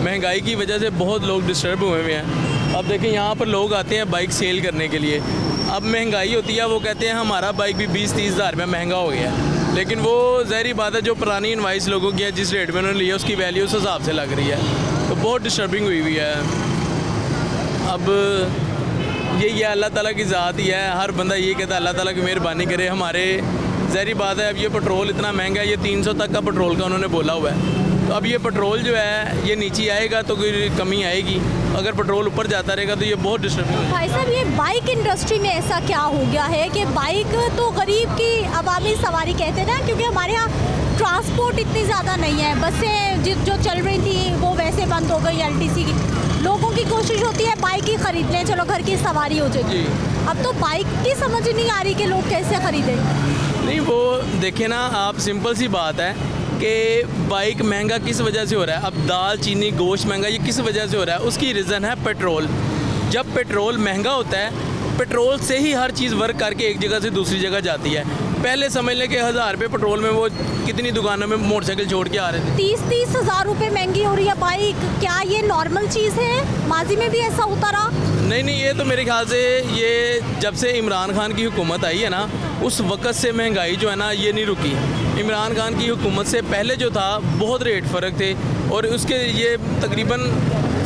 महंगाई की वजह से बहुत लोग डिस्टर्ब हुए हुए हैं। अब देखें यहाँ पर लोग आते हैं बाइक सेल करने के लिए, अब महंगाई होती है, वो कहते हैं हमारा बाइक भी 20-30 हज़ार रुपये महंगा हो गया है, लेकिन वो ज़ाहिर बात है जो पुरानी इनवाइस लोगों की है, जिस रेट में उन्होंने लिया उसकी वैल्यू उस हिसाब से लग रही है, तो बहुत डिस्टर्बिंग हुई है। अब ये अल्लाह ताला की ज़ात ही है, हर बंदा ये कहता है अल्लाह ताला की मेहरबानी करे हमारे। ज़ाहिर बात है अब ये पेट्रोल इतना महंगा है, ये 300 तक का पेट्रोल का उन्होंने बोला हुआ है, तो अब ये पेट्रोल जो है ये नीचे आएगा तो कोई कमी आएगी, अगर पेट्रोल ऊपर जाता रहेगा तो ये बहुत डिस्टर्बिंग। भाई साहब, ये बाइक इंडस्ट्री में ऐसा क्या हो गया है कि बाइक तो गरीब की अवामी सवारी कहते हैं ना, क्योंकि हमारे यहाँ ट्रांसपोर्ट इतनी ज़्यादा नहीं है, बसें जो चल रही थी वो वैसे बंद हो गई LTC की, लोगों की कोशिश होती है बाइक ही खरीद लें, चलो घर की सवारी हो जाएगी। अब तो बाइक की समझ नहीं आ रही कि लोग कैसे खरीदें। नहीं, वो देखें ना आप, सिंपल सी बात है कि बाइक महंगा किस वजह से हो रहा है। अब दाल चीनी गोश्त महंगा ये किस वजह से हो रहा है, उसकी रीज़न है पेट्रोल। जब पेट्रोल महंगा होता है, पेट्रोल से ही हर चीज़ वर्क करके एक जगह से दूसरी जगह जाती है। पहले समझ लें कि 1000 रुपये पेट्रोल में वो कितनी दुकानों में मोटरसाइकिल छोड़ के आ रहे थे। 30-30 हज़ार रुपये महंगी हो रही है बाइक, क्या ये नॉर्मल चीज़ है? माजी में भी ऐसा होता रहा? नहीं, ये तो मेरे ख्याल से ये जब से इमरान खान की हुकूमत आई है ना, उस वक़्त से महंगाई जो है ना ये नहीं रुकी। इमरान खान की हुकूमत से पहले जो था बहुत रेट फ़र्क थे, और उसके ये तकरीबन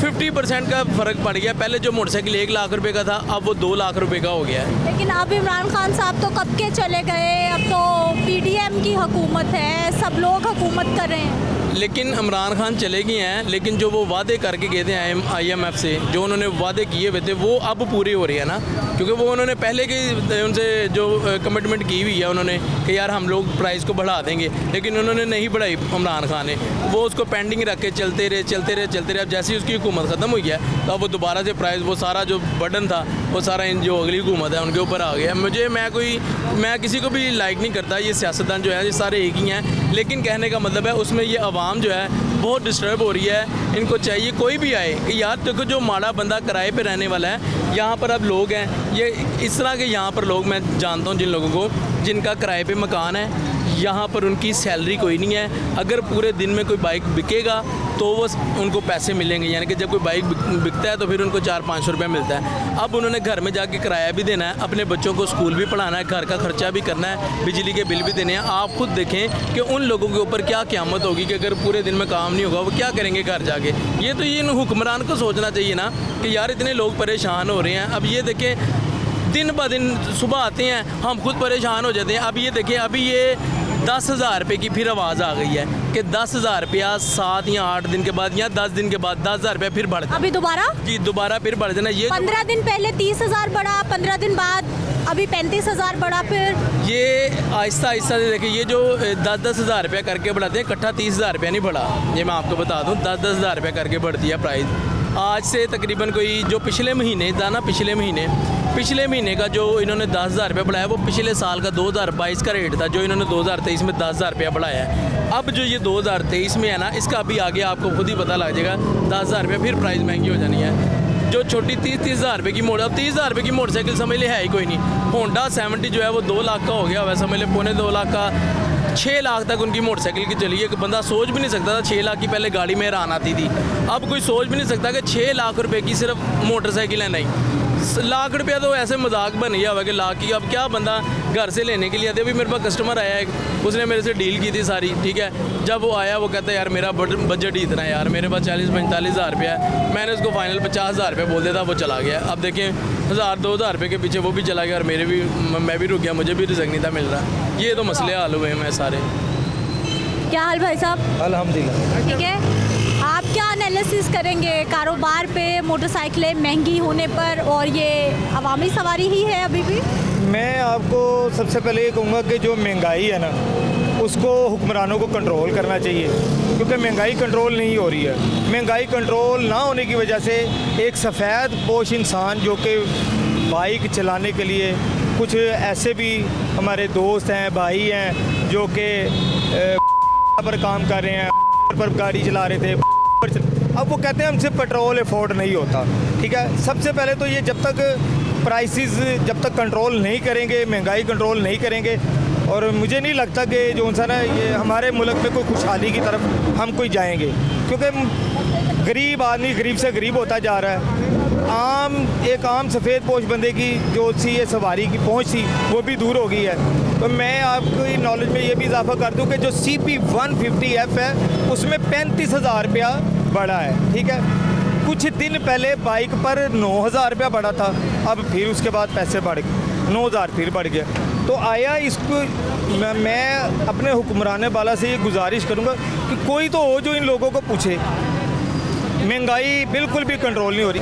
50% का फ़र्क पड़ गया। पहले जो मोटरसाइकिल 1 लाख रुपए का था, अब वो 2 लाख रुपए का हो गया है। लेकिन अब इमरान खान साहब तो कब के चले गए, अब तो PDM की हुकूमत है, सब लोग हुकूमत कर रहे हैं। लेकिन इमरान खान चले गए हैं, लेकिन जो वो वादे करके गए थे IMF से, जो उन्होंने वादे किए हुए थे वो अब पूरे हो रहे हैं ना, क्योंकि वो उन्होंने पहले के उनसे जो कमिटमेंट की हुई है उन्होंने कि यार हम लोग प्राइस को बढ़ा देंगे, लेकिन उन्होंने नहीं बढ़ाई इमरान खान ने, वो उसको पेंडिंग रख के चलते रहे। अब जैसे ही उसकी हुकूमत ख़त्म हुई है तो अब वो दोबारा से प्राइस, वो सारा जो बर्डन था वो सारा इन जो अगली हुकूमत है उनके ऊपर आ गया। मैं किसी को भी लाइक नहीं करता, ये सियासतदान जो है ये सारे एक ही हैं, लेकिन कहने का मतलब है उसमें ये आवाम जो है बहुत डिस्टर्ब हो रही है। इनको चाहिए कोई भी आए कि यार देखो जो माड़ा बंदा किराए पे रहने वाला है, यहाँ पर अब लोग हैं ये इस तरह के, यहाँ पर लोग मैं जानता हूँ जिन लोगों को जिनका किराए पे मकान है, यहाँ पर उनकी सैलरी कोई नहीं है। अगर पूरे दिन में कोई बाइक बिकेगा तो वो उनको पैसे मिलेंगे, यानी कि जब कोई बाइक बिकता है तो फिर उनको 400-500 रुपये मिलता है। अब उन्होंने घर में जाके किराया भी देना है, अपने बच्चों को स्कूल भी पढ़ाना है, घर का खर्चा भी करना है, बिजली के बिल भी देने हैं। आप खुद देखें कि उन लोगों के ऊपर क्या क़यामत होगी कि अगर पूरे दिन में काम नहीं होगा वो क्या करेंगे घर जाके। ये तो इन हुक्मरान को सोचना चाहिए ना कि यार इतने लोग परेशान हो रहे हैं। अब ये देखें दिन ब दिन सुबह आते हैं हम खुद परेशान हो जाते हैं। अब ये देखें अभी ये 10,000 रुपये की फिर आवाज़ आ गई है कि 10,000 रुपया 7 या 8 दिन के बाद या 10 दिन के बाद 10,000 रुपया फिर बढ़, अभी दोबारा जी दोबारा फिर बढ़ जाना। ये 15 दिन पहले 30,000 बढ़ा, 15 दिन बाद अभी 35,000 बढ़ा, फिर ये आहिस्ता से देखिए ये जो 10-10 हज़ार रुपया करके बढ़ाते हैं, इकट्ठा 30,000 रुपया नहीं बढ़ा। ये मैं आपको बता दूँ 10-10 हज़ार रुपया करके बढ़ती है प्राइस। आज से तकरीबन कोई जो पिछले महीने था ना, पिछले महीने का जो इन्होंने 10,000 रुपये बढ़ाया वो पिछले साल का 2022 का रेट था, जो इन्होंने 2023 में 10,000 रुपया बढ़ाया है। अब जो ये 2023 में है ना, इसका अभी आगे आपको खुद ही पता लग जाएगा, 10,000 रुपये फिर प्राइस महंगी हो जानी है। जो छोटी 30-30 हज़ार रुपये की अब 30 हज़ार रुपये की मोटरसाइकिल समझ ले है ही कोई नहीं। होंडा 70 जो है वो 2 लाख का हो गया, वैसे समझ ले 2.25 लाख का, 6 लाख तक उनकी मोटरसाइकिल की चली है। बंदा सोच भी नहीं सकता था 6 लाख की पहले गाड़ी में हैरान आती थी, अब कोई सोच भी नहीं सकता कि 6 लाख रुपए की सिर्फ मोटरसाइकिल है। नहीं, लाख रुपया तो ऐसे मजाक बन गया हुआ कि लाख की अब क्या बंदा घर से लेने के लिए आते। अभी मेरे पास कस्टमर आया है, उसने मेरे से डील की थी सारी, ठीक है। जब वो आया वो कहता है यार मेरा बजट ही इतना है यार, मेरे पास 40-45 हज़ार रुपया है। मैंने उसको फाइनल 50 हज़ार रुपये बोल दिया था, वो चला गया। अब देखें 1,000-2,000 रुपये के पीछे वो भी चला गया और मैं भी रुक गया, मुझे भी रिज़्क नहीं था मिल रहा। ये तो मसले हाल हुए हैं सारे। क्या हाल भाई साहब? अल्हम्दुलिल्लाह ठीक है। आप क्या एनालिसिस करेंगे कारोबार पे मोटरसाइकिलें महंगी होने पर, और ये अवामी सवारी ही है अभी भी? मैं आपको सबसे पहले ये कहूँगा कि जो महंगाई है ना उसको हुक्मरानों को कंट्रोल करना चाहिए, क्योंकि महंगाई कंट्रोल नहीं हो रही है। महंगाई कंट्रोल ना होने की वजह से एक सफ़ेद पोश इंसान जो कि बाइक चलाने के लिए, कुछ ऐसे भी हमारे दोस्त हैं, भाई हैं जो कि पर काम कर रहे हैं, पर गाड़ी चला रहे थे, अब वो कहते हैं हमसे पेट्रोल अफोर्ड नहीं होता। ठीक है, सबसे पहले तो ये जब तक प्राइसेस जब तक कंट्रोल नहीं करेंगे, महंगाई कंट्रोल नहीं करेंगे, और मुझे नहीं लगता कि जो सा ना ये हमारे मुल्क में कोई खुशहाली की तरफ हम कोई जाएंगे, क्योंकि गरीब आदमी गरीब से गरीब होता जा रहा है। एक आम सफ़ेद पोश बंदे की जो सी ये सवारी की पहुंच थी वो भी दूर हो गई है। तो मैं आपकी नॉलेज में ये भी इजाफा कर दूं कि जो CP150F है उसमें 35,000 रुपया बढ़ा है, ठीक है। कुछ दिन पहले बाइक पर 9,000 रुपया बढ़ा था, अब फिर उसके बाद पैसे बढ़ गए, 9,000 फिर बढ़ गया। तो आया इसको मैं अपने हुक्मरान वाला से ये गुजारिश करूँगा कि कोई तो हो जो इन लोगों को पूछे। महंगाई बिल्कुल भी कंट्रोल नहीं हो रही।